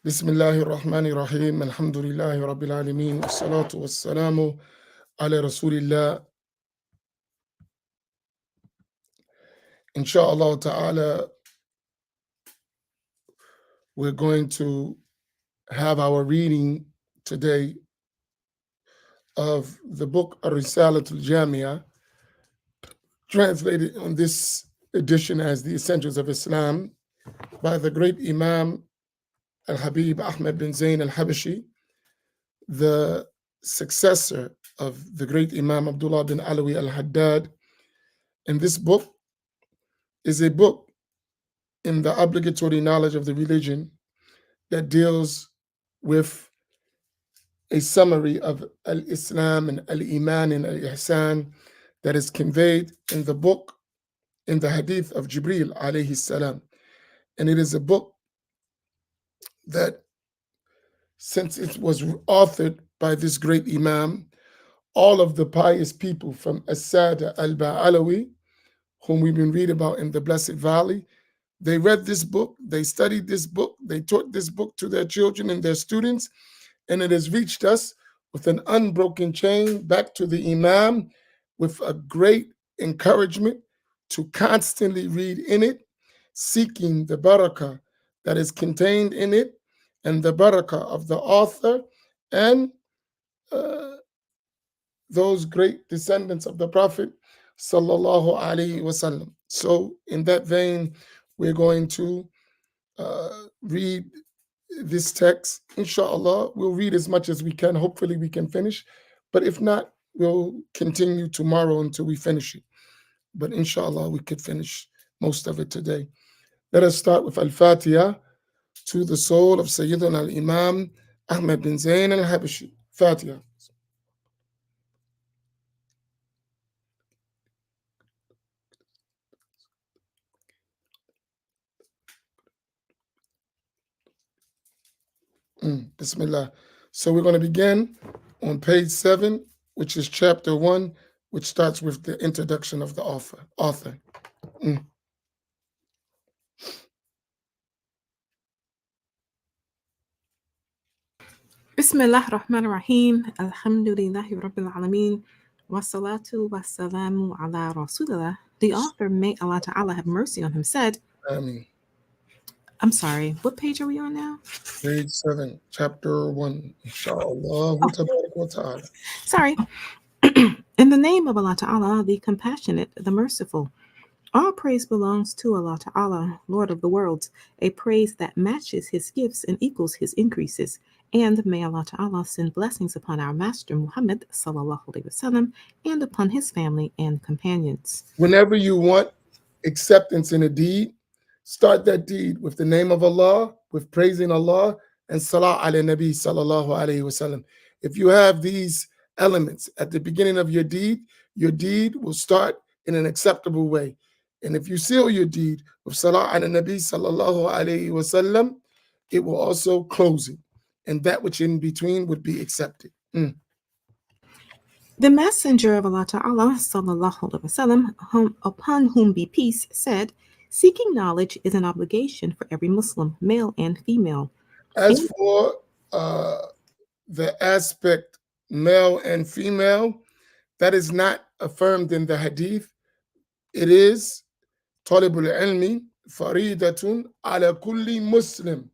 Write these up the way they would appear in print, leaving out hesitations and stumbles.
Bismillahir Rahmanir Rahim. Alhamdulillahi Rabbil Alameen. Wassalatu wassalamu ala Rasulillah. Inshallah ta'ala, we're going to have our reading today of the book al-Risalah al-Jamiah, translated on this edition as the Essentials of Islam by the great Imam Al-Habib Ahmad bin Zayn al-Habshi, the successor of the great Imam Abdullah bin Alawi al-Haddad. And this book is a book in the obligatory knowledge of the religion that deals with a summary of al-Islam and al-Iman and al-Ihsan that is conveyed in the book, in the hadith of Jibril alayhi salam. And it is a book that, since it was authored by this great Imam, all of the pious people from As-Sada al-Ba'alawi, whom we've been reading about in the Blessed Valley, they read this book, they studied this book, they taught this book to their children and their students, and it has reached us with an unbroken chain back to the Imam, with a great encouragement to constantly read in it, seeking the barakah that is contained in it, and the barakah of the author and those great descendants of the Prophet sallallahu alaihi wasallam. So in that vein, we're going to read this text. Inshallah, we'll read as much as we can. Hopefully we can finish. But if not, we'll continue tomorrow until we finish it. But inshallah, we could finish most of it today. Let us start with Al-Fatiha to the soul of Sayyidina al-Imam Ahmad bin Zayn al-Habshi. Fatiha. Bismillah. So we're going to begin on page 7, which is chapter 1, which starts with the introduction of the author. Bismillah ar-Rahman ar-Rahim. Alhamdulillahi Rabbil Alameen. Wassalatu wassalamu ala Rasulillah. The author, may Allah Ta'ala have mercy on him, said, Ameen. I'm sorry, what page are we on now? Page 7, chapter 1. Inshallah. Ta'ala. Sorry. In the name of Allah Ta'ala, the compassionate, the merciful. All praise belongs to Allah Ta'ala, Lord of the worlds, a praise that matches his gifts and equals his increases. And may Allah Ta'ala send blessings upon our Master Muhammad sallallahu alaihi wasallam and upon his family and companions. Whenever you want acceptance in a deed, start that deed with the name of Allah, with praising Allah, and salah ala nabi sallallahu alaihi wasallam. If you have these elements at the beginning of your deed will start in an acceptable way. And if you seal your deed with salah ala nabi sallallahu alaihi wasallam, it will also close it. And that which in between would be accepted. The Messenger of Allah Ta'ala, sallallahu alaihi wasallam, upon whom be peace, said, seeking knowledge is an obligation for every Muslim, male and female. As for the aspect male and female, that is not affirmed in the hadith. It is talibul ilmi faridatun ala kulli Muslim,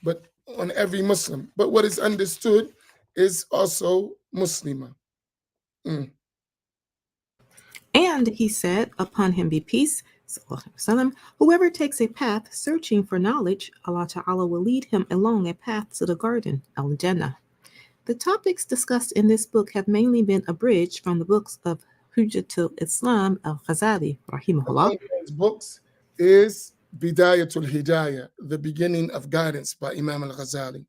but on every Muslim. But what is understood is also Muslima. And he said, upon him be peace, whoever takes a path searching for knowledge, Allah Ta'ala will lead him along a path to the garden, al-Jannah. The topics discussed in this book have mainly been abridged from the books of Hujjatul Islam al-Ghazali, rahimahullah. Among those books is Bidayatul Hidayah, the beginning of guidance by Imam al-Ghazali.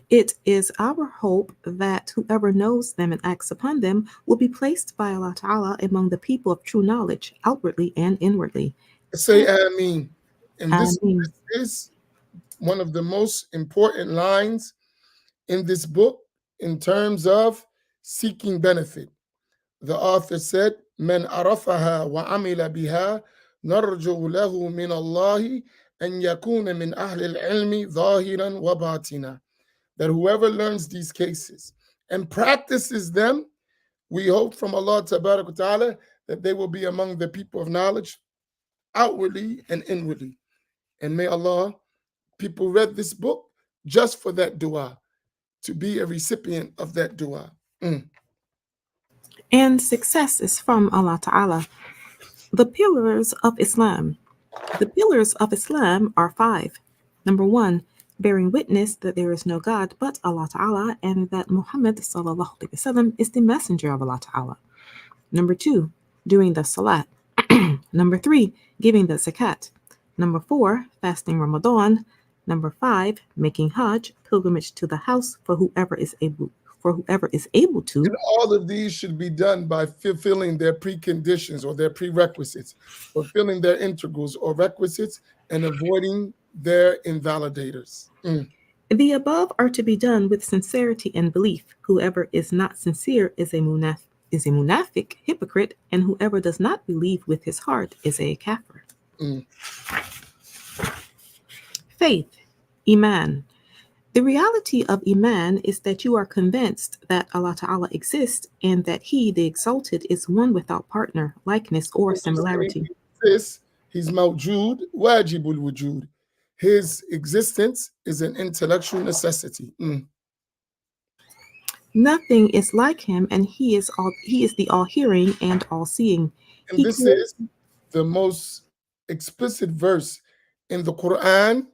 It is our hope that whoever knows them and acts upon them will be placed by Allah Ta'ala among the people of true knowledge, outwardly and inwardly. Say Ameen. And this is one of the most important lines in this book in terms of seeking benefit. The author said, "Man arafaha wa amila biha narju lahu min Allahi أن يكون من أهل العلم ظاهرا وباطنا. That whoever learns these cases and practices them, we hope from Allah Tabarak wa Ta'ala that they will be among the people of knowledge outwardly and inwardly. And may Allah, people read this book just for that dua, to be a recipient of that dua. And success is from Allah Ta'ala. The pillars of Islam. The pillars of Islam are five. Number one, bearing witness that there is no God but Allah Ta'ala and that Muhammad sallallahu alaihi wasallam is the messenger of Allah Ta'ala. Number two, doing the salat. Number three, giving the zakat. Number four, fasting Ramadan. Number five, making Hajj, pilgrimage to the house for whoever is able to. And all of these should be done by fulfilling their preconditions or their prerequisites, fulfilling their integrals or requisites, and avoiding their invalidators. The above are to be done with sincerity and belief. Whoever is not sincere is a munafiq, hypocrite, and whoever does not believe with his heart is a kafir. Faith, Iman. The reality of Iman is that you are convinced that Allah Ta'ala exists and that He, the Exalted, is one without partner, likeness, or similarity. He's mawjood, wajibul wujud. His existence is an intellectual necessity. Nothing is like Him, and He is the all-hearing and all-seeing. And this is the most explicit verse in the Quran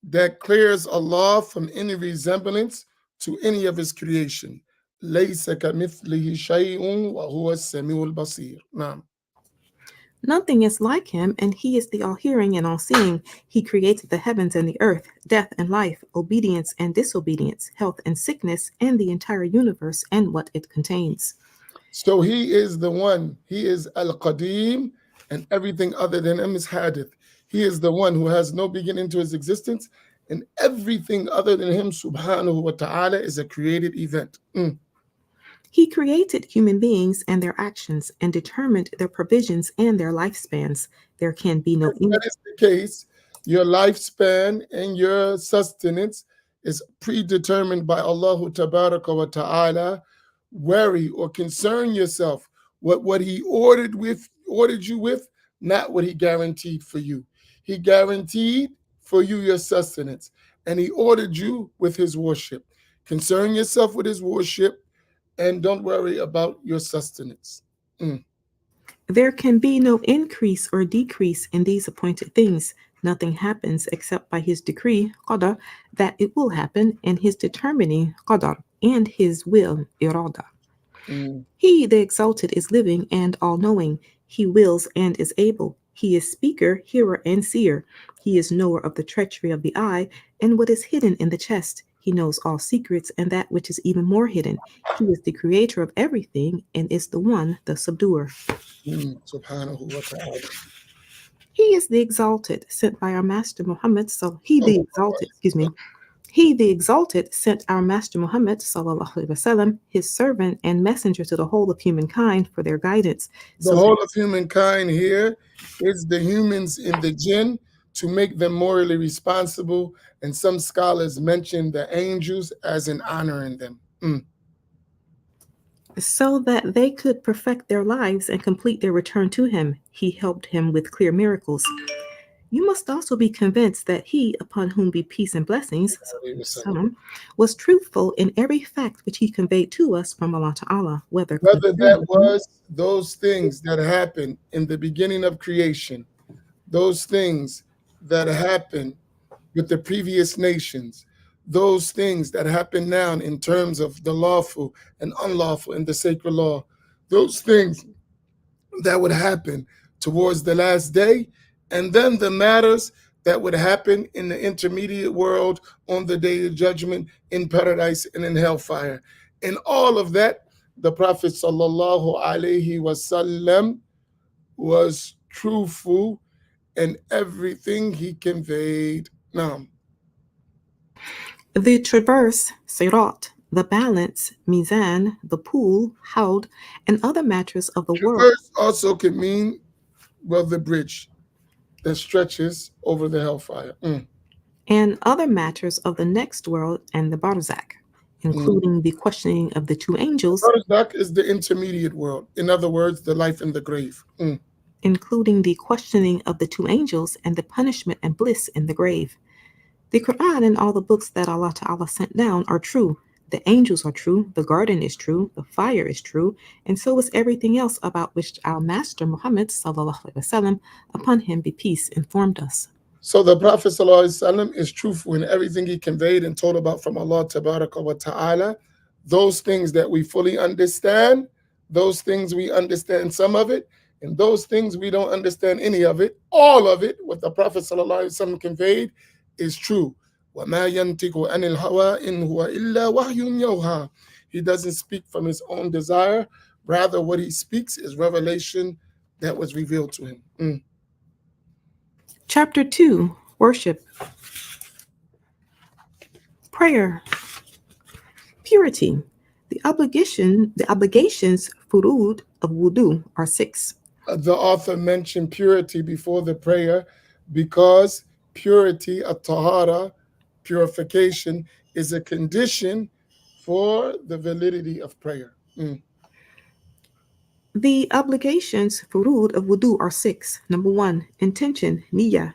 that clears Allah from any resemblance to any of His creation. لَيْسَ كَمِثْلِهِ شَيْءٌ وَهُوَ السَّمِيعُ الْبَصِيرُ. Naam. Nothing is like Him, and He is the all-hearing and all-seeing. He created the heavens and the earth, death and life, obedience and disobedience, health and sickness, and the entire universe and what it contains. So He is the one. He is Al-Qadim, and everything other than Him is Hadith. He is the one who has no beginning to His existence, and everything other than Him, subhanahu wa ta'ala, is a created event. He created human beings and their actions and determined their provisions and their lifespans. There can be no... If that is the case, your lifespan and your sustenance is predetermined by Allah Tabaraka wa Ta'ala. Worry or concern yourself what He ordered you with, not what He guaranteed for you. He guaranteed for you your sustenance, and He ordered you with His worship. Concern yourself with His worship, and don't worry about your sustenance. There can be no increase or decrease in these appointed things. Nothing happens except by His decree, qadar, that it will happen, and His determining, qadar, and His will, irada. He, the Exalted, is living and all-knowing. He wills and is able. He is speaker, hearer, and seer. He is knower of the treachery of the eye and what is hidden in the chest. He knows all secrets and that which is even more hidden. He is the creator of everything and is the one, the subduer. Subhanahu wa ta'ala. He is the Exalted, sent by our Master Muhammad. He, the Exalted, sent our Master Muhammad, sallallahu alaihi wasallam, his servant and messenger to the whole of humankind for their guidance. The whole of humankind here is the humans in the jinn, to make them morally responsible. And some scholars mention the angels as an honor in them. So that they could perfect their lives and complete their return to Him. He helped him with clear miracles. You must also be convinced that He, upon whom be peace and blessings, was truthful in every fact which He conveyed to us from Allah Ta'ala, whether that was those things that happened in the beginning of creation, those things that happened with the previous nations, those things that happen now in terms of the lawful and unlawful in the sacred law, those things that would happen towards the last day, and then the matters that would happen in the intermediate world on the day of judgment, in paradise and in hellfire. In all of that, the Prophet sallallahu alaihi wasallam was truthful in everything he conveyed. Now, the traverse, sirat, the balance, mizan, the pool, haud, and other matters of the world. Traverse also can mean, well, the bridge. that stretches over the hellfire. and other matters of the next world and the barzakh, Mm. including the questioning of the two angels, Barzakh is the intermediate world. In other words, the life in the grave. including the questioning of the two angels and the punishment and bliss in the grave. The Quran and all the books that Allah Ta'ala sent down are true. The angels are true, the garden is true, the fire is true, and so is everything else about which our Master Muhammad sallallahu alaihi wasallam, upon him be peace, informed us. So the Prophet ﷺ is truthful in everything he conveyed and told about from Allah Tabaraka wa Ta'ala. Those things that we fully understand, those things we understand some of it, and those things we don't understand any of it, all of it, what the Prophet ﷺ conveyed is true. وَمَا يَنْتِقُ عَنِ الْهَوَىٰ إِنْ هُوَ إِلَّا وَحْيٌ يُوحَىٰ. He doesn't speak from his own desire. Rather, what he speaks is revelation that was revealed to him. Chapter 2, Worship. Prayer. Purity. The obligations, furud, of wudu are 6. The author mentioned purity before the prayer because purity, at-tahara, purification, is a condition for the validity of prayer. The obligations, furud, of wudu are 6. Number 1, intention, niyyah.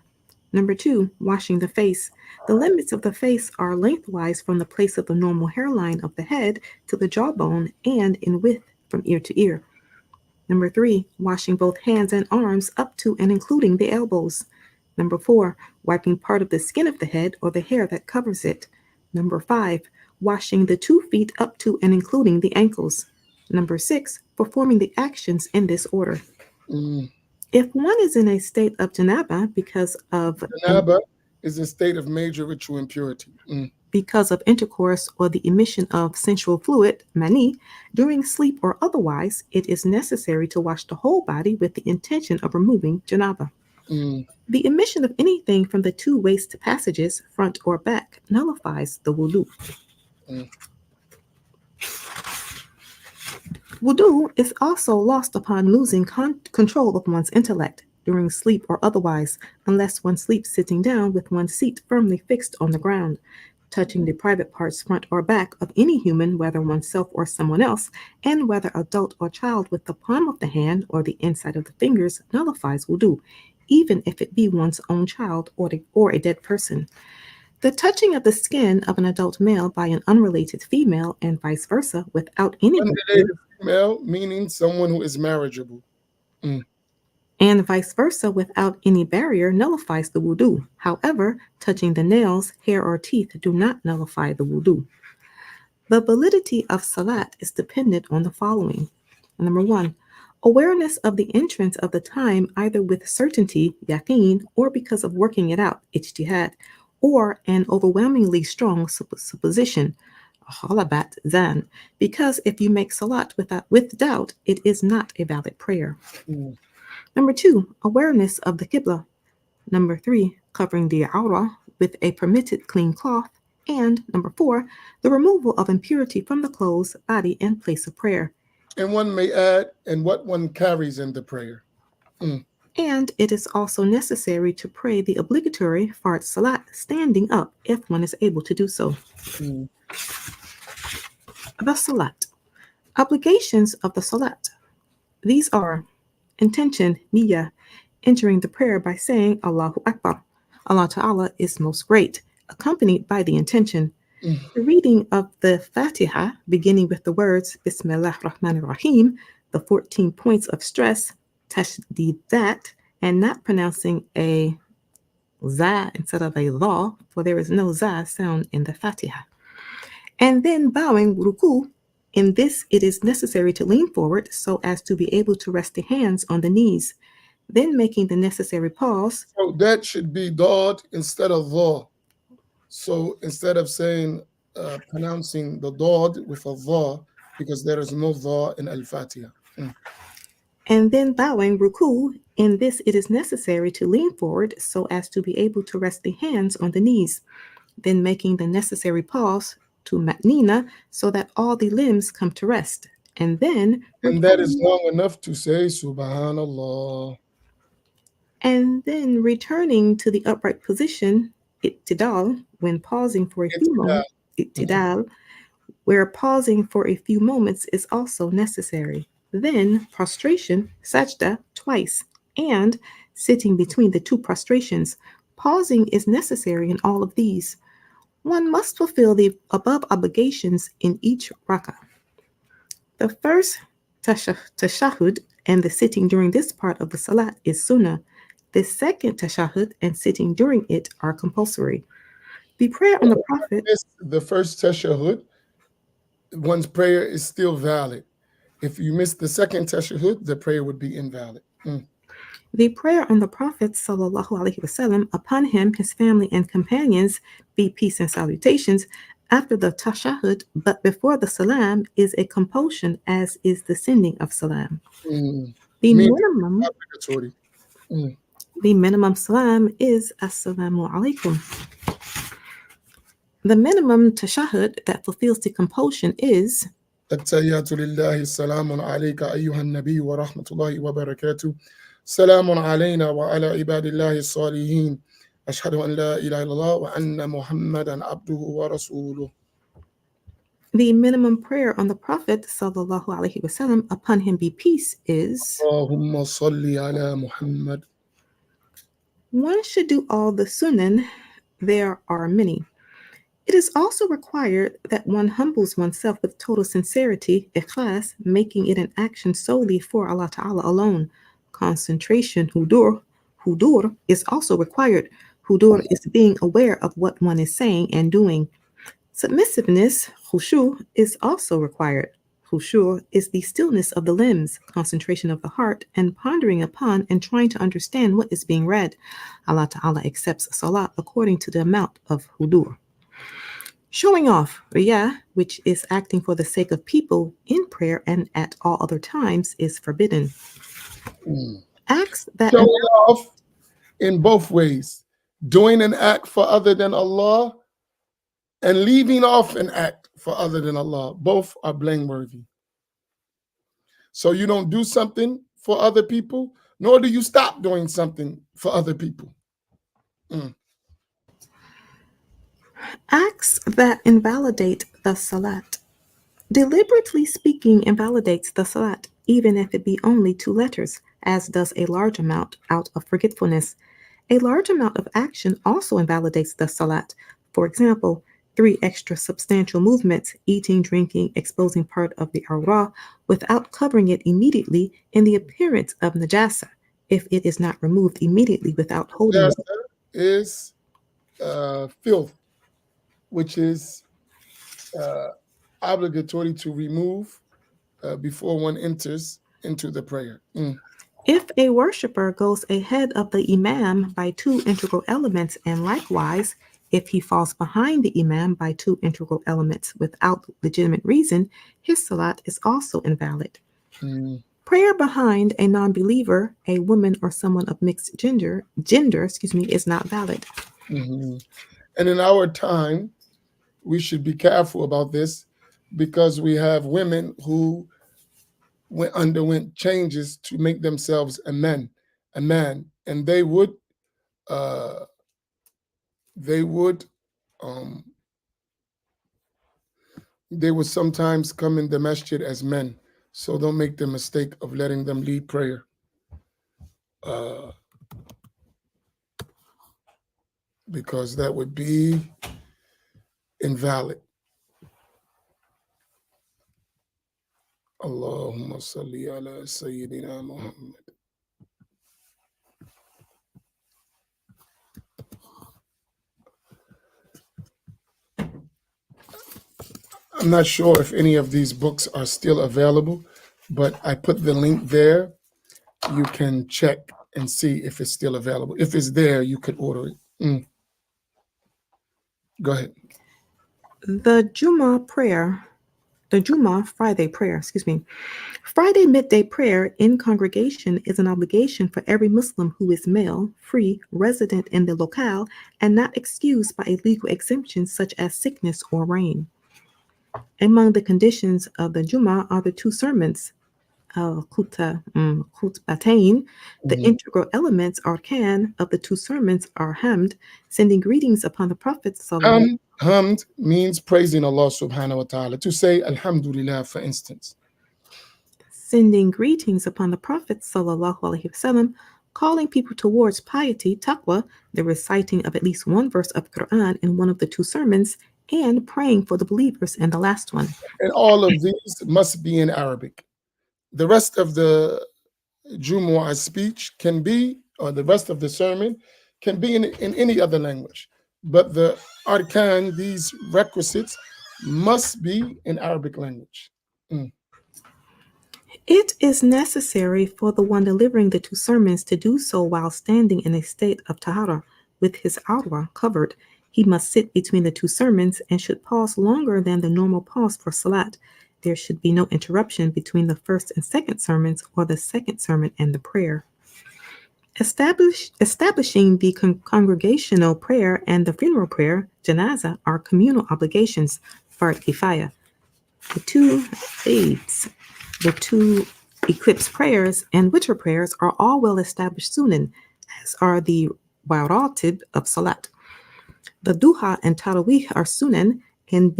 Number 2, washing the face. The limits of the face are lengthwise from the place of the normal hairline of the head to the jawbone and in width from ear to ear. Number 3, washing both hands and arms up to and including the elbows. Number 4, wiping part of the skin of the head or the hair that covers it. Number 5, washing the 2 feet up to and including the ankles. Number 6, performing the actions in this order. Mm. If one is in a state of janaba because of Janaba is a state of major ritual impurity. because of intercourse or the emission of sensual fluid, mani, during sleep or otherwise, it is necessary to wash the whole body with the intention of removing janaba. The emission of anything from the 2 waist passages, front or back, nullifies the wudu. Wudu is also lost upon losing control of one's intellect during sleep or otherwise, unless one sleeps sitting down with one's seat firmly fixed on the ground. Touching the private parts, front or back, of any human, whether oneself or someone else, and whether adult or child, with the palm of the hand or the inside of the fingers, nullifies wudu, even if it be one's own child or a dead person. The touching of the skin of an adult male by an unrelated female and vice versa without any Unrelated female, meaning someone who is marriageable. And vice versa without any barrier nullifies the wudu. However, touching the nails, hair, or teeth do not nullify the wudu. The validity of salat is dependent on the following. Number 1, awareness of the entrance of the time either with certainty, yaqeen, or because of working it out, ijtihad, or an overwhelmingly strong supposition, halabat zan, because if you make salat with doubt, it is not a valid prayer. Number 2, awareness of the qibla. Number 3, covering the awrah with a permitted clean cloth. And number 4, the removal of impurity from the clothes, body, and place of prayer. And one may add, and what one carries in the prayer. And it is also necessary to pray the obligatory fard salat standing up if one is able to do so. The salat. Obligations of the salat. These are intention, niyyah, entering the prayer by saying Allahu Akbar. Allah Ta'ala is most great, accompanied by the intention. The reading of the Fatiha, beginning with the words Bismillah Rahman Rahim, the 14 points of stress, tashdid that, and not pronouncing a za instead of a la, for there is no za sound in the Fatiha. And then bowing ruku. In this, it is necessary to lean forward so as to be able to rest the hands on the knees, then making the necessary pause. So that should be dod instead of dha. So instead of saying, pronouncing the dod with a dha, because there is no dha in al-Fatiha. And then bowing ruku. In this, it is necessary to lean forward so as to be able to rest the hands on the knees, then making the necessary pause to matnina so that all the limbs come to rest. And then And that is long enough to say Subhanallah. and then returning to the upright position, ittidal, when pausing for a few I'tidal. moments, ittidal, where pausing for a few moments is also necessary. Then prostration, sajda, twice, and sitting between the two prostrations. Pausing is necessary in all of these. One must fulfill the above obligations in each rak'ah. The first tashahud and the sitting during this part of the salat is sunnah. The second tashahud and sitting during it are compulsory. The prayer on the Prophet, The first tashahhud, one's prayer is still valid. If you miss the second tashahhud, the prayer would be invalid. the prayer on the Prophet sallallahu alaihi wasallam, upon him, his family, and companions, be peace and salutations, after the tashahhud, but before the salam, is a compulsion, as is the sending of salam. The Meaning minimum, obligatory. the minimum salam is assalamu alaikum. The minimum tashahhud that fulfills the compulsion is التحيات لله السلام عليك أيها النبي ورحمة الله وبركاته سلام علينا وعلى عباد الله الصالحين أشهد أن لا إله إلا الله وأن محمدا عبده ورسوله. the minimum prayer on the Prophet sallallahu alaihi wasallam, upon him be peace, is اللهم صل على محمد. one should do all the sunan. There are many. It is also required that one humbles oneself with total sincerity, ikhlas, making it an action solely for Allah Ta'ala alone. Concentration, hudur, is also required. Hudur is being aware of what one is saying and doing. Submissiveness, khushu, is also required. Khushu is the stillness of the limbs, concentration of the heart, and pondering upon and trying to understand what is being read. Allah Ta'ala accepts salat according to the amount of hudur. Showing off, riyah, which is acting for the sake of people in prayer and at all other times, is forbidden. Acts that Showing off in both ways, doing an act for other than Allah and leaving off an act for other than Allah, both are blameworthy. So you don't do something for other people, nor do you stop doing something for other people. acts that invalidate the salat. Deliberately speaking invalidates the salat, even if it be only 2 letters, as does a large amount out of forgetfulness. A large amount of action also invalidates the salat. For example, 3 extra substantial movements, eating, drinking, exposing part of the awrah without covering it immediately in the appearance of najasa, if it is not removed immediately without holding it. Is filth, which is obligatory to remove before one enters into the prayer. If a worshiper goes ahead of the imam by 2 integral elements, and likewise, if he falls behind the imam by 2 integral elements without legitimate reason, his salat is also invalid. Prayer behind a non-believer, a woman or someone of mixed gender, is not valid. And in our time, we should be careful about this because we have women who underwent changes to make themselves a man, and they would sometimes come in the masjid as men. So don't make the mistake of letting them lead prayer. Because that would be invalid. Allahumma salli ala Sayyidina Muhammad. I'm not sure if any of these books are still available, but I put the link there. You can check and see if it's still available. If it's there, you could order it. Go ahead. The Jummah Friday prayer, Friday midday prayer in congregation is an obligation for every Muslim who is male, free, resident in the locale, and not excused by a legal exemption such as sickness or rain. Among the conditions of the Jummah are the 2 sermons. al-Khutbatain, the Mhm. integral elements arkan of the two sermons are hamd, sending greetings upon the Prophet sallallahu, Hamd means praising Allah subhanahu wa ta'ala. To say Alhamdulillah, for instance. sending greetings upon the Prophet sallallahu alaihi wasallam, calling people towards piety, taqwa, the reciting of at least one verse of Quran in one of the two sermons, and praying for the believers in the last one. And all of these must be in Arabic. The rest of the Jumu'ah speech can be, or the rest of the sermon can be in any other language. But the arkan, these requisites, must be in Arabic language. Mm. It is necessary for the one delivering the two sermons to do so while standing in a state of tahara with his awrah covered. He must sit between the two sermons and should pause longer than the normal pause for salat. There should be no interruption between the first and second sermons or the second sermon and the prayer. Establishing the congregational prayer and the funeral prayer, janazah, are communal obligations, fard kifaya. The two aids, the two eclipse prayers and witr prayers are all well established sunan, as are the waratib of salat. The duha and tarawih are sunan and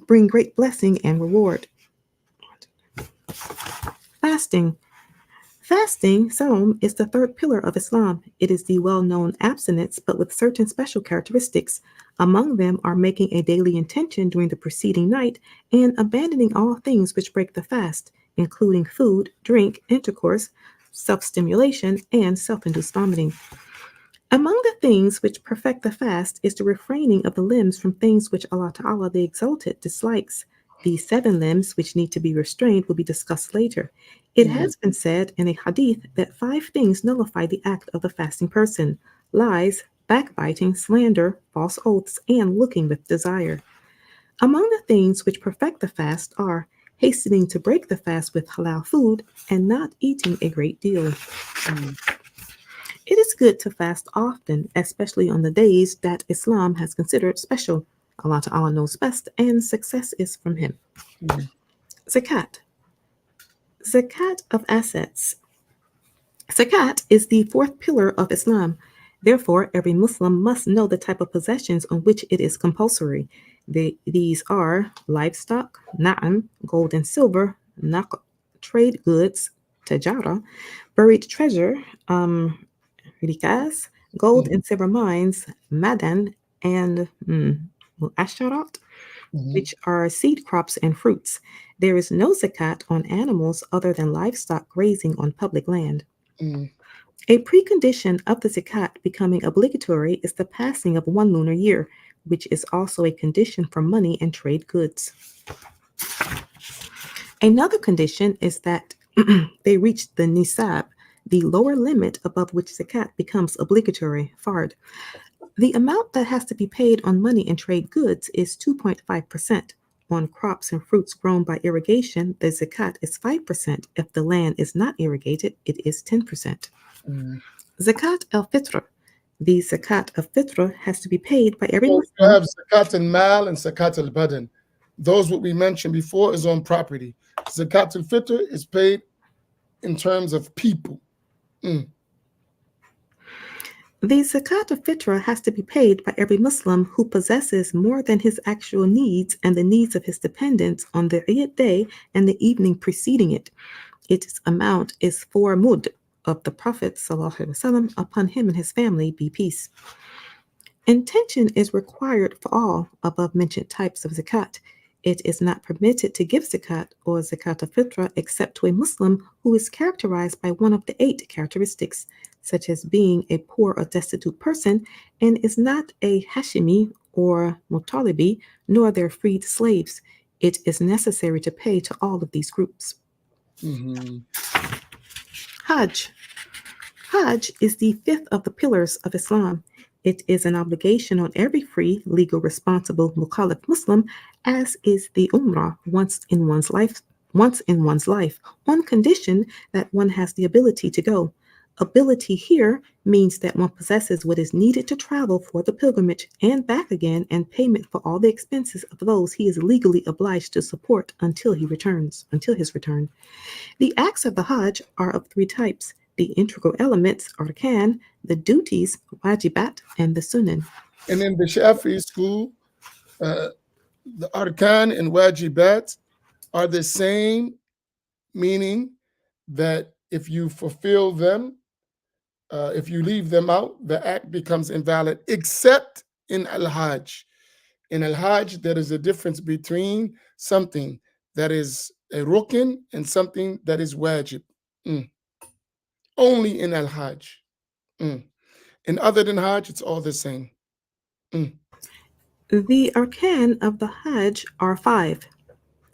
bring great blessing and reward. Fasting. Fasting, Saum, is the third pillar of Islam. It is the well known abstinence, but with certain special characteristics. Among them are making a daily intention during the preceding night and abandoning all things which break the fast, including food, drink, intercourse, self stimulation, and self induced vomiting. Among the things which perfect the fast is the refraining of the limbs from things which Allah Ta'ala the Exalted dislikes. The seven limbs which need to be restrained will be discussed later. It Mhm. has been said in a hadith that five things nullify the act of the fasting person: lies, backbiting, slander, false oaths, and looking with desire. Among the things which perfect the fast are hastening to break the fast with halal food and not eating a great deal. Mm. It is good to fast often, especially on the days that Islam has considered special. Allah Ta'ala knows best, and success is from Him. Mm. Zakat. Zakat of assets. Zakat is the fourth pillar of Islam. Therefore, every Muslim must know the type of possessions on which it is compulsory. These are livestock, na'am, gold and silver, trade goods, tajara, buried treasure, rikas, gold Mhm. and silver mines, madan, and asharat, Mhm. which are seed crops and fruits. There is no zakat on animals other than livestock grazing on public land. Mm. A precondition of the zakat becoming obligatory is the passing of one lunar year, which is also a condition for money and trade goods. Another condition is that they reach the nisab, the lower limit above which zakat becomes obligatory, fard. The amount that has to be paid on money and trade goods is 2.5%. On crops and fruits grown by irrigation, the zakat is 5%. If the land is not irrigated, it is 10%. Mm. Zakat al-Fitr. The zakat of Fitr has to be paid by every So you Muslim. have zakat al-mal and zakat al-badan. Those what we mentioned before is on property. Zakat al-fitr is paid in terms of people. Mm. The zakat of Fitr has to be paid by every Muslim who possesses more than his actual needs and the needs of his dependents on the Eid day and the evening preceding it. Its amount is 4 mud of the Prophet ﷺ, upon him and his family be peace. Intention is required for all above mentioned types of zakat. It is not permitted to give zakat or zakat al-fitra except to a Muslim who is characterized by one of the 8 characteristics, such as being a poor or destitute person and is not a Hashimi or Mutalibi, nor their freed slaves. It is necessary to pay to all of these groups. Mhm. Hajj. Hajj is the fifth of the pillars of Islam. It is an obligation on every free, legal, responsible Mukallaf Muslim, as is the Umrah once in one's life, on condition that one has the ability to go. ability here means that one possesses what is needed to travel for the pilgrimage and back again, and payment for all the expenses of those he is legally obliged to support until his return. The acts of the Hajj are of three types: the integral elements, arkan, the duties, wajibat, and the sunan. And in the Shafi'i school, uh, the arkan and wajibat are the same, meaning that if you fulfill them, if you leave them out, the act becomes invalid, except in al-Hajj. In al-Hajj, there is a difference between something that is a rukn and something that is wajib. Mm. Only in al-Hajj. Mm. And other than Hajj, it's all the same. Mm. The arkan of the Hajj are five.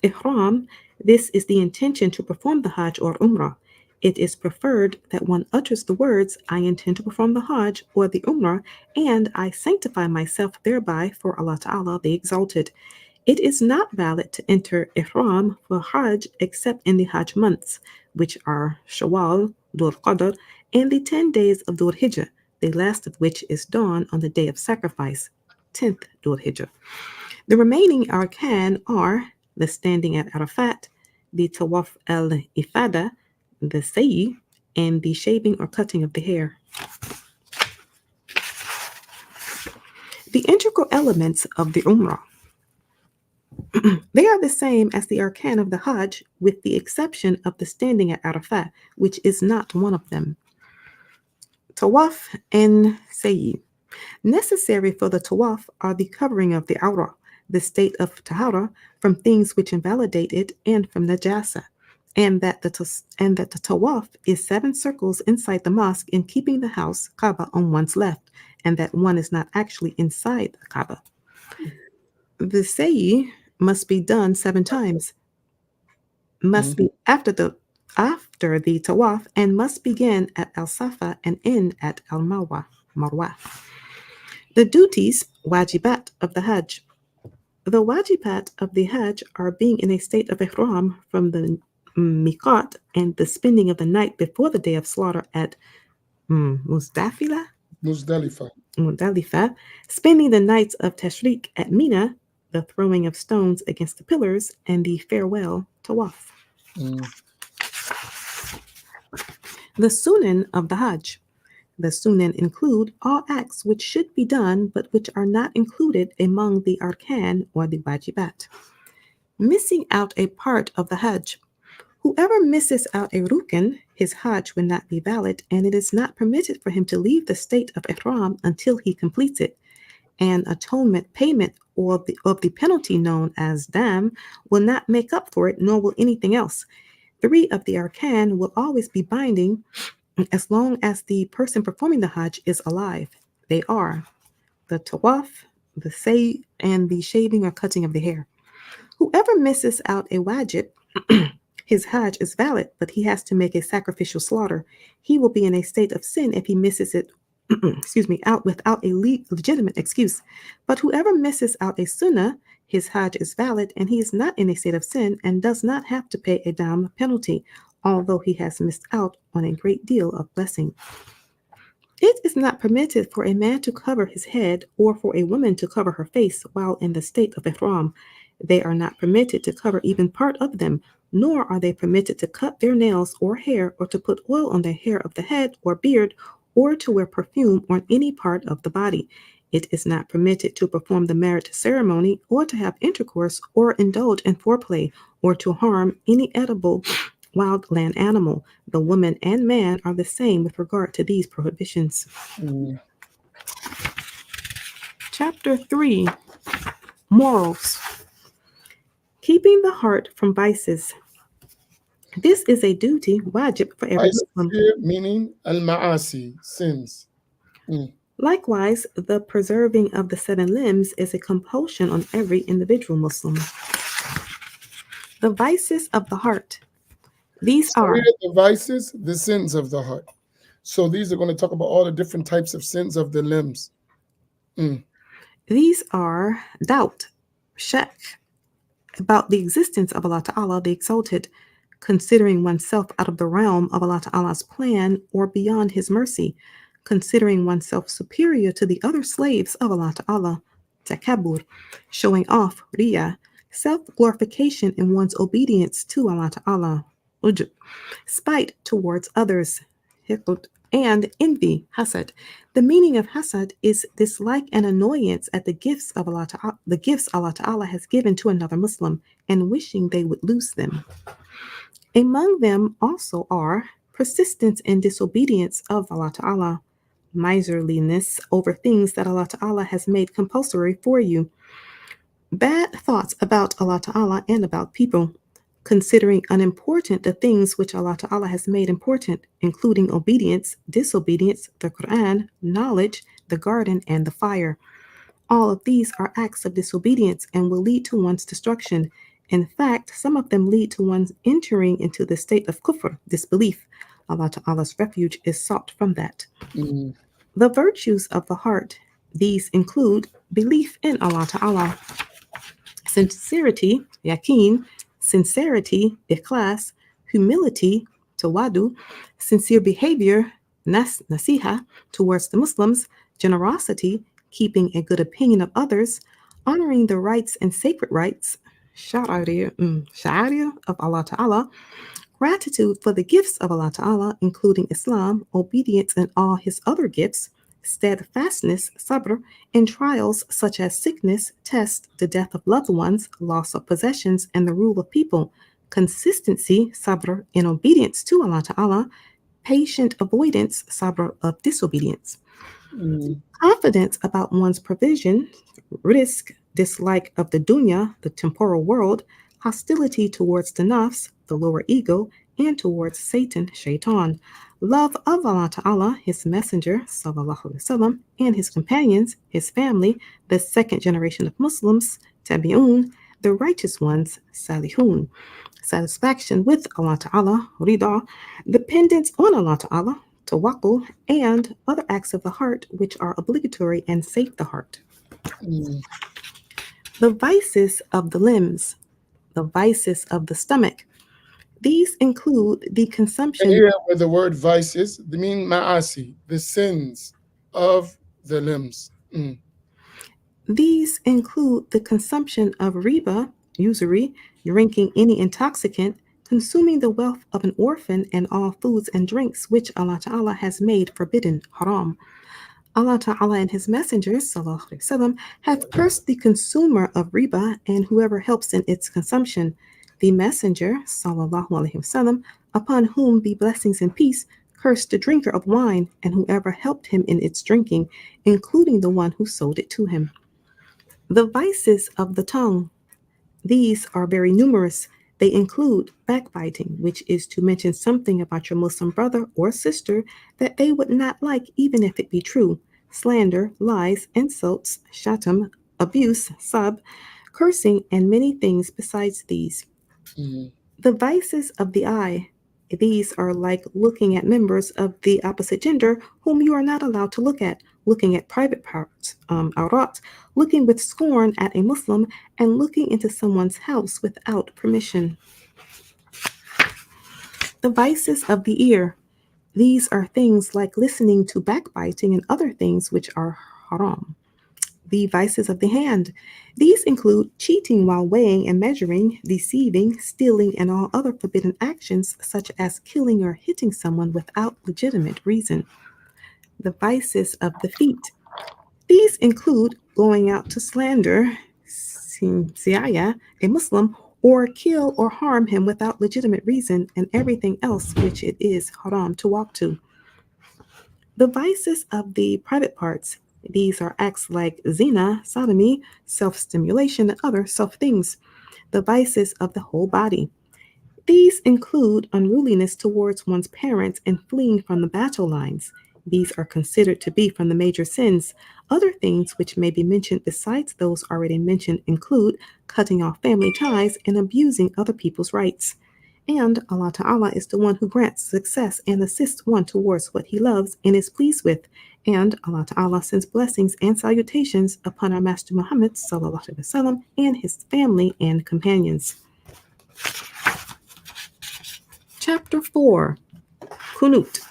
Ihram, this is the intention to perform the Hajj or Umrah. It is preferred that one utters the words, I intend to perform the Hajj or the Umrah, and I sanctify myself thereby for Allah Ta'ala the Exalted. It is not valid to enter Ihram for Hajj except in the Hajj months, which are Shawwal, Dhul Qadr, and the 10 days of Dhul Hijjah, the last of which is dawn on the day of sacrifice, 10th Dhul Hijjah. The remaining arkan are the standing at Arafat, the tawaf al-ifada, the sa'i, and the shaving or cutting of the hair. The integral elements of the Umrah. They are the same as the arkan of the Hajj, with the exception of the standing at Arafat, which is not one of them. Tawaf and sa'i. Necessary for the tawaf are the covering of the awrah, the state of tahara, from things which invalidate it, and from najasa, and that the tawaf is 7 circles inside the mosque in keeping the house Kaaba on one's left, and that one is not actually inside the Kaaba. The sa'i must be done 7 times, must be after the tawaf, and must begin at al-Safa and end at al-Marwa. The duties, wajibat, of the Hajj. The wajibat of the Hajj are being in a state of ihram from the miqat and the spending of the night before the day of slaughter at Muzdalifa, spending the nights of Tashriq at Mina, the throwing of stones against the pillars, and the farewell tawaf. The sunan of the Hajj. The sunan include all acts which should be done but which are not included among the arkan or the wajibat. Missing out a part of the Hajj. Whoever misses out a rukn, his Hajj will not be valid, and it is not permitted for him to leave the state of ihram until he completes it. An atonement payment of the penalty known as dam will not make up for it, nor will anything else. 3 of the arkan will always be binding as long as the person performing the Hajj is alive. They are the tawaf, the sa'i, and the shaving or cutting of the hair. Whoever misses out a wajib, his Hajj is valid, but he has to make a sacrificial slaughter. He will be in a state of sin if he misses it out without a legitimate excuse. But whoever misses out a sunnah, his Hajj is valid, and he is not in a state of sin and does not have to pay a dam penalty, although he has missed out on a great deal of blessing. It is not permitted for a man to cover his head or for a woman to cover her face while in the state of ihram. They are not permitted to cover even part of them, nor are they permitted to cut their nails or hair, or to put oil on the hair of the head or beard, or to wear perfume on any part of the body. It is not permitted to perform the marriage ceremony, or to have intercourse, or indulge in foreplay, or to harm any edible wild land animal. The woman and man are the same with regard to these prohibitions. Chapter 3, Morals. Keeping the heart from vices. This is a duty, wajib, for every Muslim. Meaning al-ma'asi, sins. Likewise, the preserving of the 7 limbs is a compulsion on every individual Muslim. The vices of the heart. These are the vices, the sins of the heart. So these are going to talk about all the different types of sins of the limbs. These are doubt, shak, about the existence of Allah Ta'ala, the Exalted, considering oneself out of the realm of Allah Ta'ala's plan or beyond His mercy, considering oneself superior to the other slaves of Allah Ta'ala, takabur, showing off, riya, self-glorification in one's obedience to Allah Ta'ala, ujub, spite towards others, hiqud, and envy, hasad. The meaning of hasad is dislike and annoyance at the gifts of Allah Ta'ala, the gifts Allah Ta'ala has given to another Muslim, and wishing they would lose them. Among them also are persistence in disobedience of Allah Ta'ala, miserliness over things that Allah Ta'ala has made compulsory for you, bad thoughts about Allah Ta'ala and about people, considering unimportant the things which Allah Ta'ala has made important, including obedience, disobedience, the Quran, knowledge, the garden, and the fire. All of these are acts of disobedience and will lead to one's destruction. In fact, some of them lead to one's entering into the state of kufr, disbelief. Allah Ta'ala's refuge is sought from that. Mm. The virtues of the heart, these include belief in Allah Ta'ala, sincerity, yaqeen, sincerity, ikhlas, humility, tawadu, sincere behavior, nasiha, towards the Muslims, generosity, keeping a good opinion of others, honoring the rights and sacred rights, sha'ariyah of Allah Ta'ala, gratitude for the gifts of Allah Ta'ala, including Islam, obedience in all His other gifts, steadfastness, sabr, in trials such as sickness, test, the death of loved ones, loss of possessions, and the rule of people, consistency, sabr, in obedience to Allah Ta'ala, patient avoidance, sabr, of disobedience, confidence about one's provision, risk, dislike of the dunya, the temporal world, hostility towards the nafs, the lower ego, and towards Satan, shaitan, love of Allah Ta'ala, His Messenger, sallallahu alaihi wasallam, and His companions, His family, the second generation of Muslims, tabi'un, the righteous ones, salihun, satisfaction with Allah Ta'ala, rida, dependence on Allah Ta'ala, tawakkul, and other acts of the heart which are obligatory and save the heart. Mm. The vices of the limbs, the vices of the stomach. These include the consumption. Here, where the word vices, they mean ma'asi, the sins of the limbs. Mm. These include the consumption of riba, usury, drinking any intoxicant, consuming the wealth of an orphan, and all foods and drinks which Allah Ta'ala has made forbidden, haram. Allah Ta'ala and His messengers, sallallahu alaihi wasallam, have cursed the consumer of riba and whoever helps in its consumption. The messenger, sallallahu alaihi wasallam, upon whom be blessings and peace, cursed the drinker of wine and whoever helped him in its drinking, including the one who sold it to him. The vices of the tongue. These are very numerous. They include backbiting, which is to mention something about your Muslim brother or sister that they would not like even if it be true, slander, lies, insults, shatam, abuse, sab, cursing, and many things besides these. Mm. The vices of the eye. These are like looking at members of the opposite gender whom you are not allowed to look at, looking at private parts, awrat, looking with scorn at a Muslim, and looking into someone's house without permission. The vices of the ear. These are things like listening to backbiting and other things which are haram. The vices of the hand. These include cheating while weighing and measuring, deceiving, stealing, and all other forbidden actions such as killing or hitting someone without legitimate reason. The vices of the feet. These include going out to slander, siaya, a Muslim, or kill or harm him without legitimate reason, and everything else which it is haram to walk to. The vices of the private parts. These are acts like zina, sodomy, self-stimulation, and other self-things. The vices of the whole body. These include unruliness towards one's parents and fleeing from the battle lines. These are considered to be from the major sins. Other things which may be mentioned besides those already mentioned include cutting off family ties and abusing other people's rights. And Allah Ta'ala is the one who grants success and assists one towards what He loves and is pleased with. And Allah Ta'ala sends blessings and salutations upon our Master Muhammad sallallahu alaihi wasallam and his family and companions. Chapter 4, Kunut.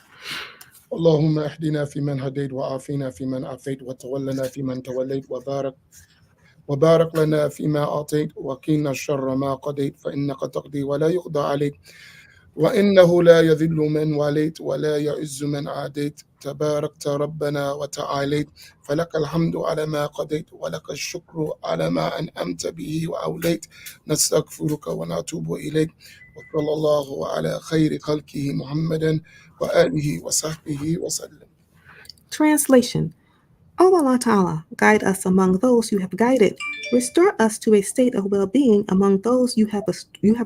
اللهم اهدنا فيمن هديت وعافنا فيمن عافيت وتولنا فيمن توليت وبارك لنا فيما أعطيت وقنا شر ما قضيت فإنك تقضي ولا يقضى عليك وإنه لا يذل من واليت ولا يعز من عاديت تباركت ربنا وتعاليت فلك الحمد على ما قضيت ولك الشكر على ما أنعمت به وأوليت نستغفرك ونتوب إليك وصلى الله على خير خلقه محمدا وآله وصحبه وسلم. Translation. O Allah Ta'ala, guide us among those you have guided. Restore us to a state of well-being among those you have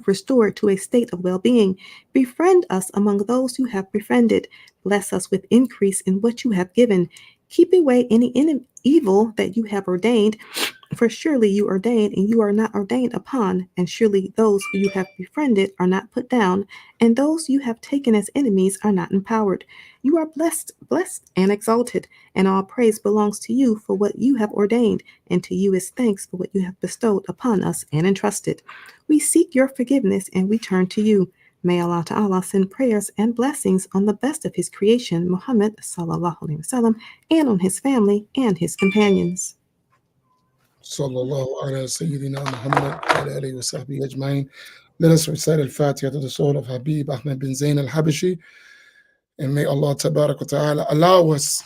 restored to a state of well-being. Befriend us among those you have befriended. Bless us with increase in what you have given. Keep away any evil that you have ordained. For surely you ordained, and you are not ordained upon, and surely those who you have befriended are not put down, and those you have taken as enemies are not empowered. You are blessed and exalted, and all praise belongs to you for what you have ordained, and to you is thanks for what you have bestowed upon us and entrusted. We seek your forgiveness and we turn to you. May Allah Ta'ala send prayers and blessings on the best of his creation, Muhammad sallallahu alaihi wasallam, and on his family and his companions. Sallallahu ala Sayyidina Muhammad wa alihi wa sahbihi ajma'in. Let us recite al-Fatiha to the soul of Habib Ahmad bin Zayn al-Habshi, and may Allah tabarak wa ta'ala allow us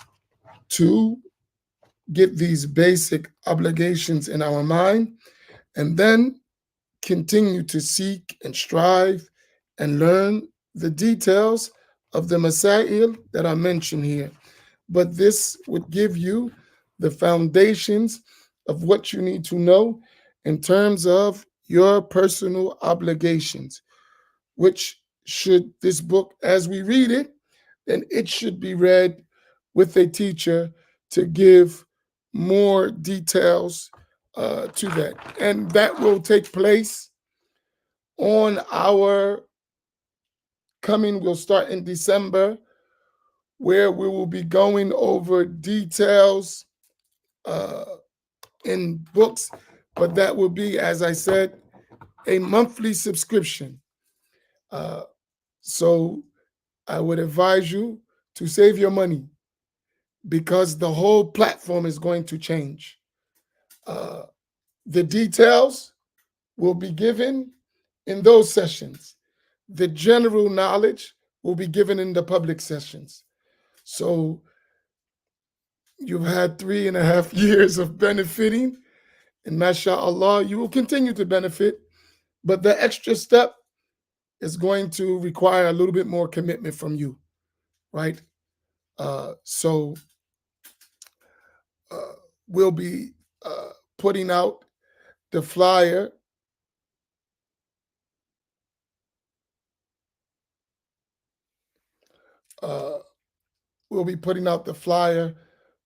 to get these basic obligations in our mind and then continue to seek and strive and learn the details of the masail that are mentioned here. But this would give you the foundations of what you need to know in terms of your personal obligations, which should this book, as we read it, then it should be read with a teacher to give more details to that. And that will take place on our we'll start in December, where we will be going over details in books, but that will be, as I said, a monthly subscription. So I would advise you to save your money because the whole platform is going to change. The details will be given in those sessions. The general knowledge will be given in the public sessions. So you've had 3.5 years of benefiting, and mashallah, you will continue to benefit, but the extra step is going to require a little bit more commitment from you, right? So we'll be putting out the flyer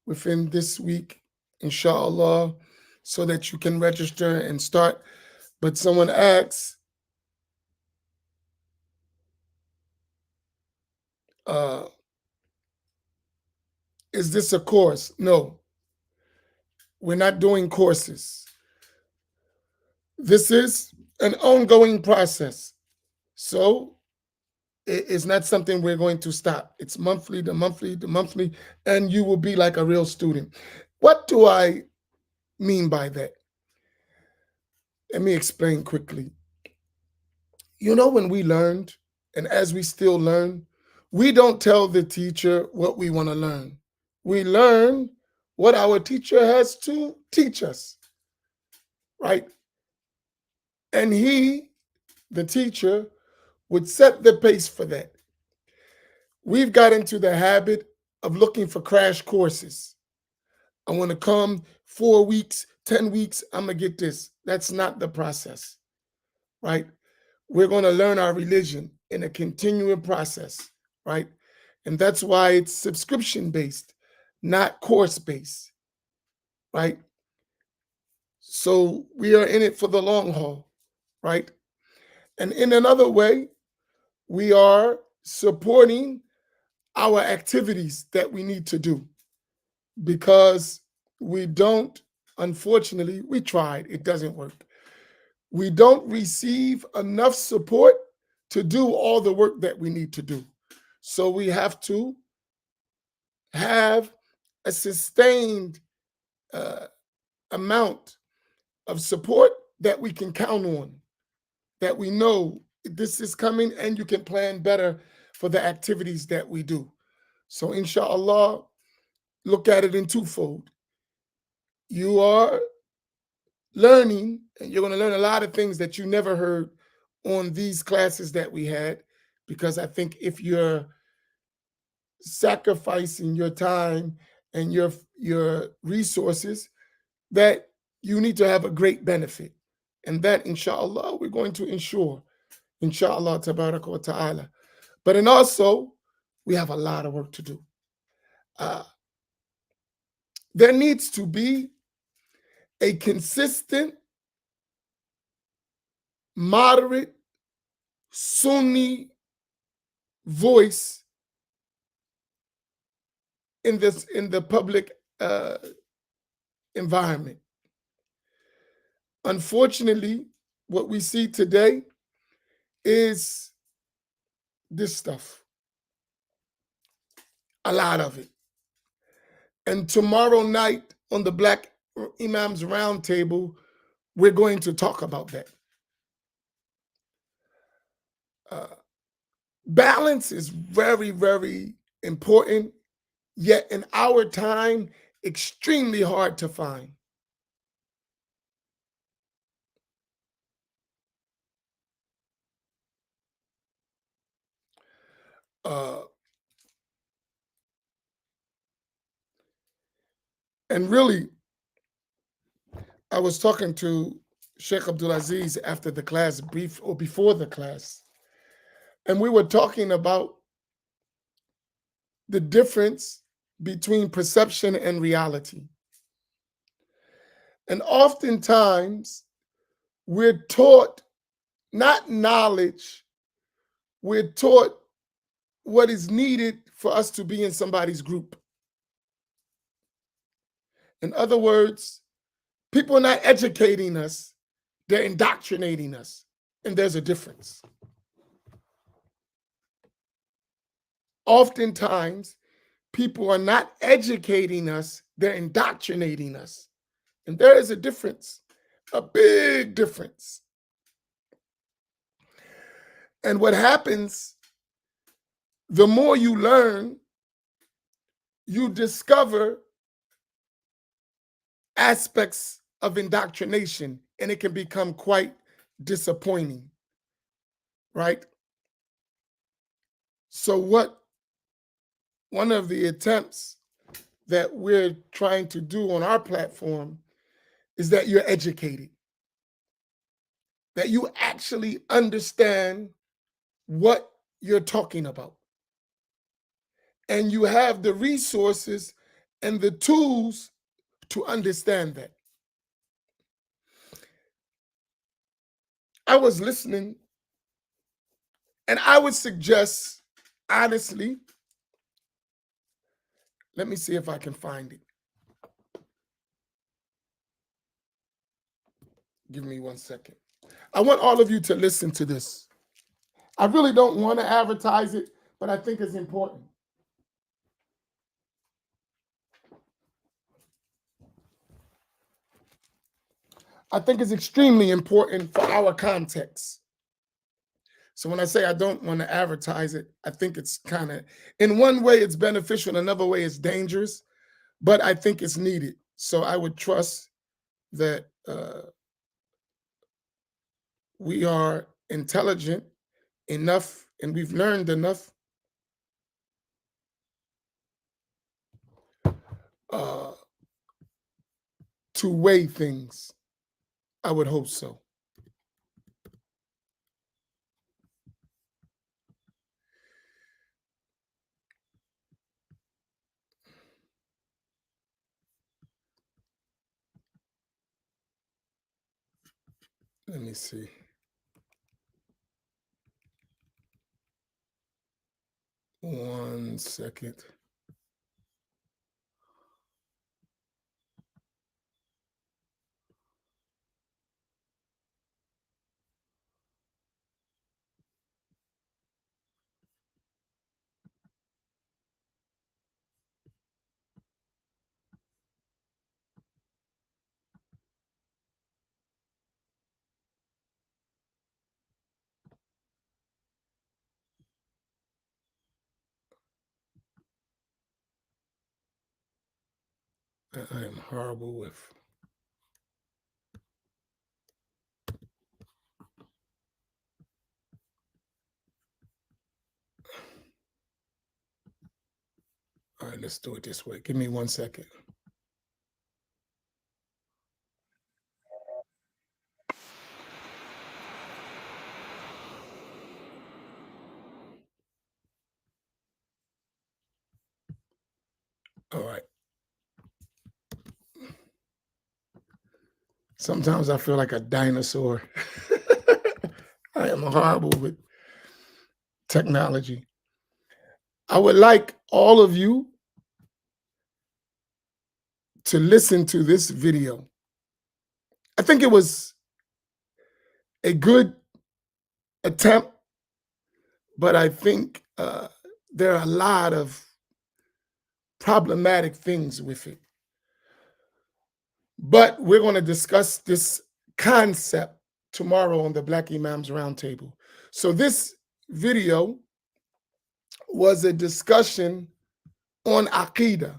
within this week, inshallah, so that you can register and start. But someone asks, is this a course? No, we're not doing courses. This is an ongoing process. So it's not something we're going to stop. It's monthly, the monthly, and you will be like a real student. What do I mean by that? Let me explain quickly. You know, when we learned, and as we still learn, we don't tell the teacher what we want to learn. We learn what our teacher has to teach us, right? And he, the teacher, would set the pace for that. We've got into the habit of looking for crash courses. I want to come 4 weeks, 10 weeks, I'm going to get this. That's not the process, right? We're going to learn our religion in a continual process, right? And that's why it's subscription-based, not course-based, right? So we are in it for the long haul, right? And in another way, we are supporting our activities that we need to do because we don't, unfortunately, we tried, it doesn't work. We don't receive enough support to do all the work that we need to do. So we have to have a sustained amount of support that we can count on, that we know this is coming and you can plan better for the activities that we do. So inshallah, look at it in twofold. You are learning, and you're going to learn a lot of things that you never heard on these classes that we had, because I think if you're sacrificing your time and your resources, that you need to have a great benefit. And that, inshallah, we're going to ensure, inshallah, tabaraka wa ta'ala. But and also, we have a lot of work to do. There needs to be a consistent, moderate, Sunni voice in the public environment. Unfortunately, what we see today is this stuff, a lot of it. And tomorrow night on the Black Imams Roundtable, we're going to talk about that. Balance is very, very important, yet in our time, extremely hard to find. And really, I was talking to Sheikh Abdulaziz after the class, before the class, and we were talking about the difference between perception and reality. And oftentimes, we're taught not knowledge, we're taught what is needed for us to be in somebody's group. In other words, people are not educating us, they're indoctrinating us. And there's a difference. Oftentimes, people are not educating us, they're indoctrinating us. And there is a difference, a big difference. And what happens, the more you learn, you discover aspects of indoctrination, and it can become quite disappointing, right? So one of the attempts that we're trying to do on our platform is that you're educated, that you actually understand what you're talking about, and you have the resources and the tools to understand that. I was listening, and I would suggest, honestly, let me see if I can find it. Give me 1 second. I want all of you to listen to this. I really don't want to advertise it, but I think it's important. I think it's extremely important for our context. So when I say I don't want to advertise it, I think it's kind of, in one way it's beneficial, in another way it's dangerous, but I think it's needed. So I would trust that we are intelligent enough and we've learned enough to weigh things. I would hope so. Let me see. One second. I am horrible with. All right, let's do it this way. Give me 1 second. All right. Sometimes I feel like a dinosaur. I am horrible with technology. I would like all of you to listen to this video. I think it was a good attempt, but I think there are a lot of problematic things with it. But we're going to discuss this concept tomorrow on the Black Imams Roundtable. So this video was a discussion on Aqidah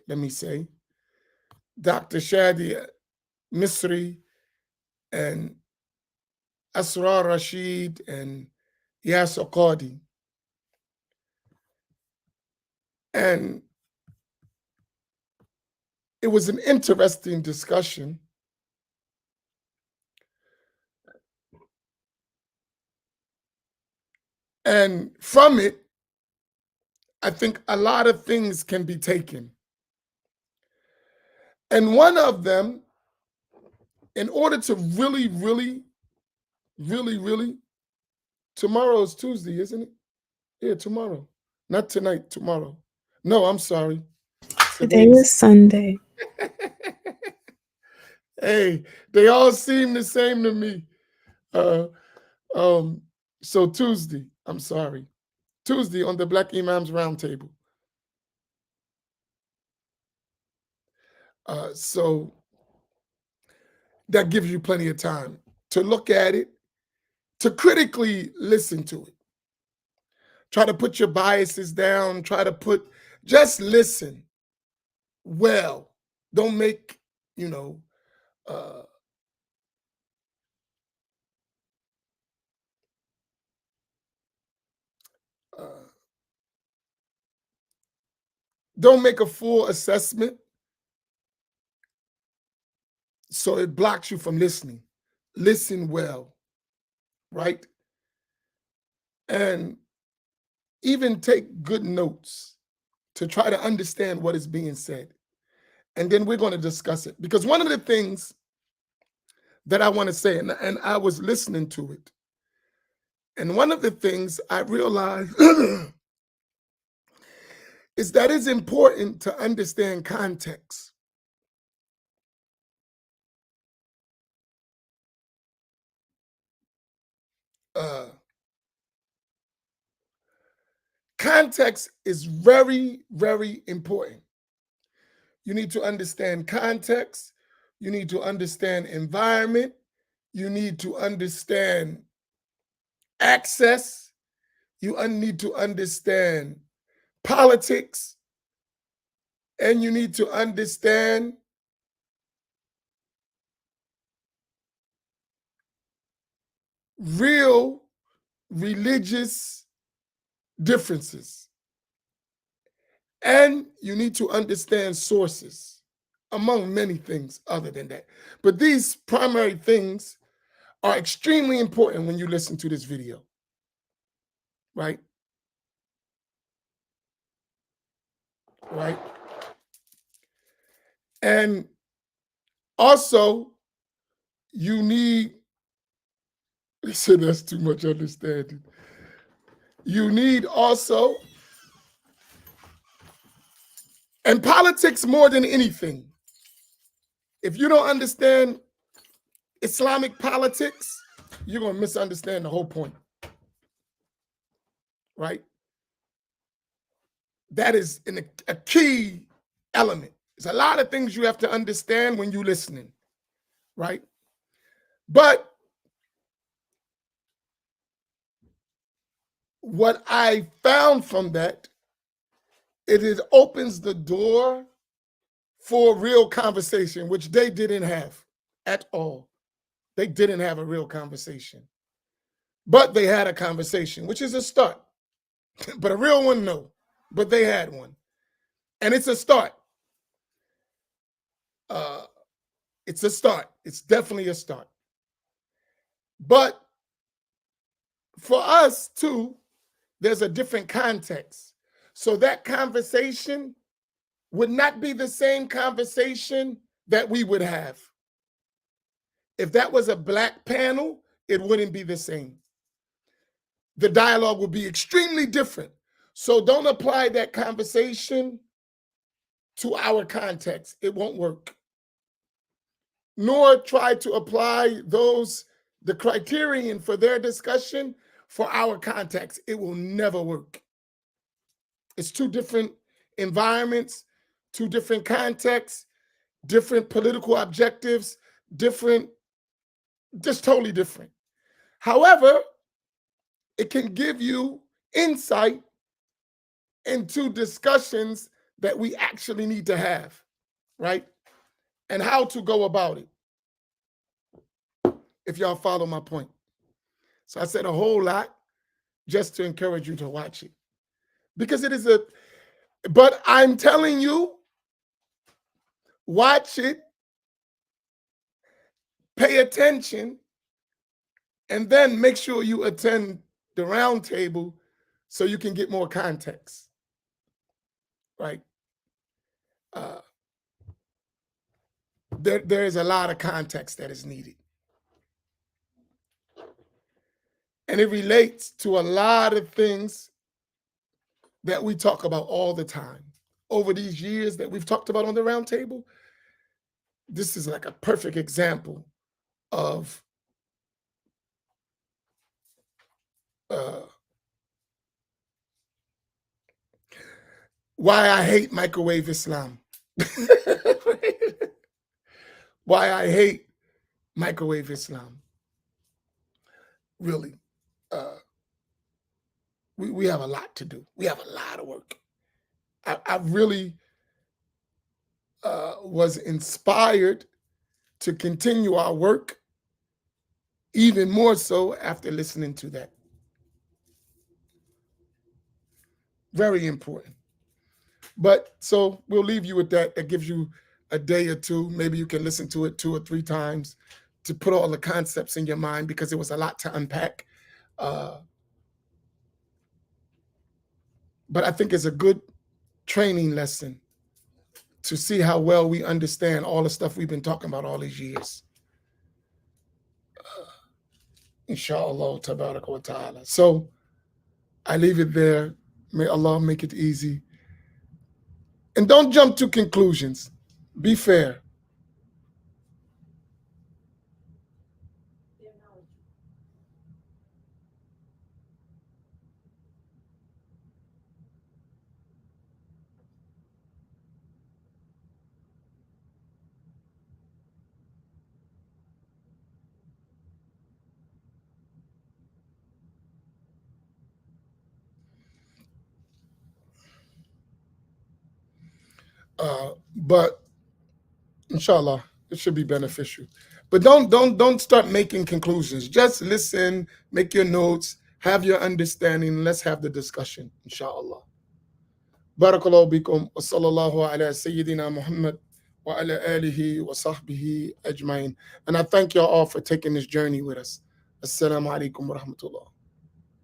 let me say, Dr. Shadi Misri and Asrar Rashid and Yasir Qadi. And it was an interesting discussion. And from it, I think a lot of things can be taken. And one of them, in order to really, tomorrow is Tuesday, isn't it? Yeah, tomorrow. Not tonight, tomorrow. No, I'm sorry. Today is Sunday. Hey, they all seem the same to me. So Tuesday, I'm sorry. Tuesday on the Black Imams Roundtable. So that gives you plenty of time to look at it, to critically listen to it. Try to put your biases down, just listen well. Don't make, don't make a full assessment so it blocks you from listening. Listen well, right? And even take good notes to try to understand what is being said. And then we're going to discuss it. Because one of the things that I want to say, and I was listening to it, and one of the things I realized is that it's important to understand context. Context is very, very important. You need to understand context. You need to understand environment. You need to understand access. You need to understand politics. And you need to understand real religious differences. And you need to understand sources, among many things other than that. But these primary things are extremely important when you listen to this video, right? Right? And also, you need, they said that's too much understanding. You need also, and politics more than anything, if you don't understand Islamic politics, you're going to misunderstand the whole point, right? That is a key element. There's a lot of things you have to understand when you're listening, right? But what I found from that, it opens the door for real conversation, which they didn't have at all. They didn't have a real conversation. But they had a conversation, which is a start. But a real one, no. But they had one. And it's a start. It's a start. It's definitely a start. But for us, too, there's a different context. So that conversation would not be the same conversation that we would have. If that was a black panel, it wouldn't be the same. The dialogue would be extremely different. So don't apply that conversation to our context. It won't work. Nor try to apply the criterion for their discussion for our context. It will never work. It's two different environments, two different contexts, different political objectives, just totally different. However, it can give you insight into discussions that we actually need to have, right? And how to go about it, if y'all follow my point. So I said a whole lot just to encourage you to watch it. Because it is but I'm telling you, watch it, pay attention, and then make sure you attend the round table so you can get more context, right? There is a lot of context that is needed. And it relates to a lot of things that we talk about all the time. Over these years that we've talked about on the round table, this is like a perfect example of why I hate microwave Islam. Why I hate microwave Islam. Really. We have a lot to do. We have a lot of work. I really was inspired to continue our work, even more so after listening to that. Very important. But so we'll leave you with that. That gives you a day or two. Maybe you can listen to it 2 or 3 times to put all the concepts in your mind, because it was a lot to unpack. But I think it's a good training lesson to see how well we understand all the stuff we've been talking about all these years. Inshallah, tabaraka wa ta'ala. So I leave it there. May Allah make it easy. And don't jump to conclusions. Be fair. But inshallah, it should be beneficial. But don't start making conclusions. Just listen, make your notes, have your understanding. Let's have the discussion, inshallah. Barakallahu bikum wa sallallahu ala Sayyidina Muhammad wa ala alihi wa sahbihi ajmain. And I thank y'all all for taking this journey with us. Assalamu alaikum wa rahmatullah.